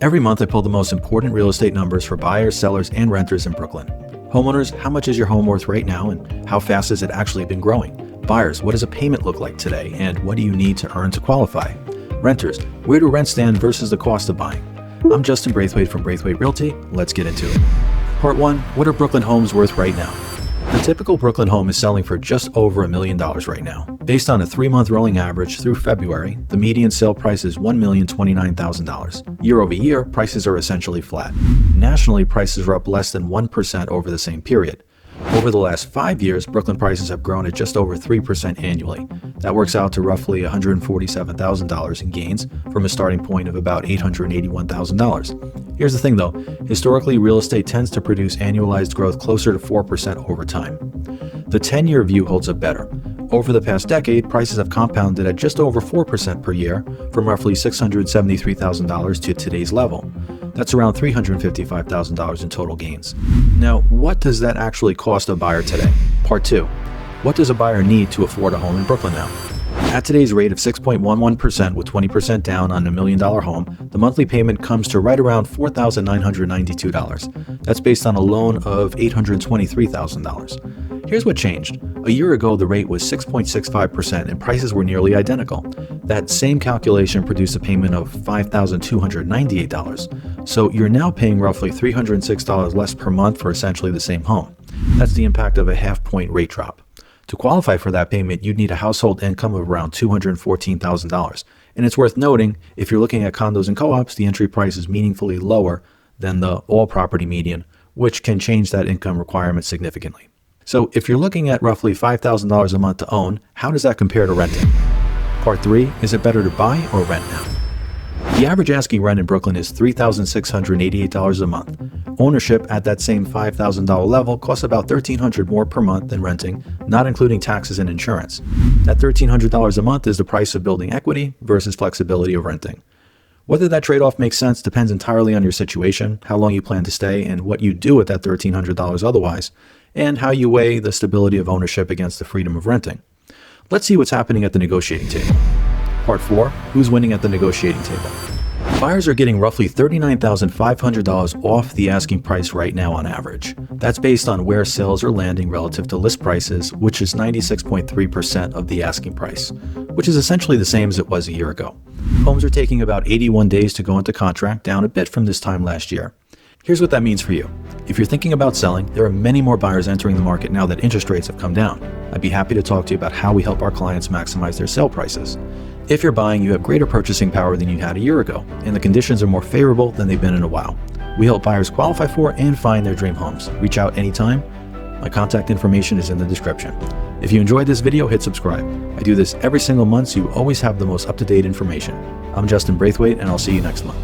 Every month I pull the most important real estate numbers for buyers, sellers, and renters in Brooklyn. Homeowners, how much is your home worth right now and how fast has it actually been growing? Buyers, what does a payment look like today and what do you need to earn to qualify? Renters, where do rents stand versus the cost of buying? I'm Justin Braithwaite from Braithwaite Realty. Let's get into it. Part 1, what are Brooklyn homes worth right now? The typical Brooklyn home is selling for just over $1 million right now. Based on a 3-month rolling average through February, the median sale price is $1,029,000. Year over year, prices are essentially flat. Nationally, prices are up less than 1% over the same period. Over the last 5 years, Brooklyn prices have grown at just over 3% annually. That works out to roughly $147,000 in gains from a starting point of about $881,000. Here's the thing though, historically real estate tends to produce annualized growth closer to 4% over time. The 10-year view holds up better. Over the past decade, prices have compounded at just over 4% per year from roughly $673,000 to today's level. That's around $355,000 in total gains. Now, what does that actually cost a buyer today? Part 2. What does a buyer need to afford a home in Brooklyn now? At today's rate of 6.11% with 20% down on a $1 million home, the monthly payment comes to right around $4,992. That's based on a loan of $823,000. Here's what changed. A year ago, the rate was 6.65% and prices were nearly identical. That same calculation produced a payment of $5,298. So you're now paying roughly $306 less per month for essentially the same home. That's the impact of a half-point rate drop. To qualify for that payment, you'd need a household income of around $214,000. And it's worth noting, if you're looking at condos and co-ops, the entry price is meaningfully lower than the all-property median, which can change that income requirement significantly. So if you're looking at roughly $5,000 a month to own, how does that compare to renting? Part 3, is it better to buy or rent now? The average asking rent in Brooklyn is $3,688 a month. Ownership at that same $5,000 level costs about $1,300 more per month than renting, not including taxes and insurance. That $1,300 a month is the price of building equity versus flexibility of renting. Whether that trade-off makes sense depends entirely on your situation, how long you plan to stay, and what you do with that $1,300 otherwise, and how you weigh the stability of ownership against the freedom of renting. Let's see what's happening at the negotiating table. Part 4, who's winning at the negotiating table? Buyers are getting roughly $39,500 off the asking price right now on average. That's based on where sales are landing relative to list prices, which is 96.3% of the asking price, which is essentially the same as it was a year ago. Homes are taking about 81 days to go into contract, down a bit from this time last year. Here's what that means for you. If you're thinking about selling, there are many more buyers entering the market now that interest rates have come down. I'd be happy to talk to you about how we help our clients maximize their sale prices. If you're buying, you have greater purchasing power than you had a year ago, and the conditions are more favorable than they've been in a while. We help buyers qualify for and find their dream homes. Reach out anytime. My contact information is in the description. If you enjoyed this video, hit subscribe. I do this every single month, so you always have the most up-to-date information. I'm Justin Braithwaite, and I'll see you next month.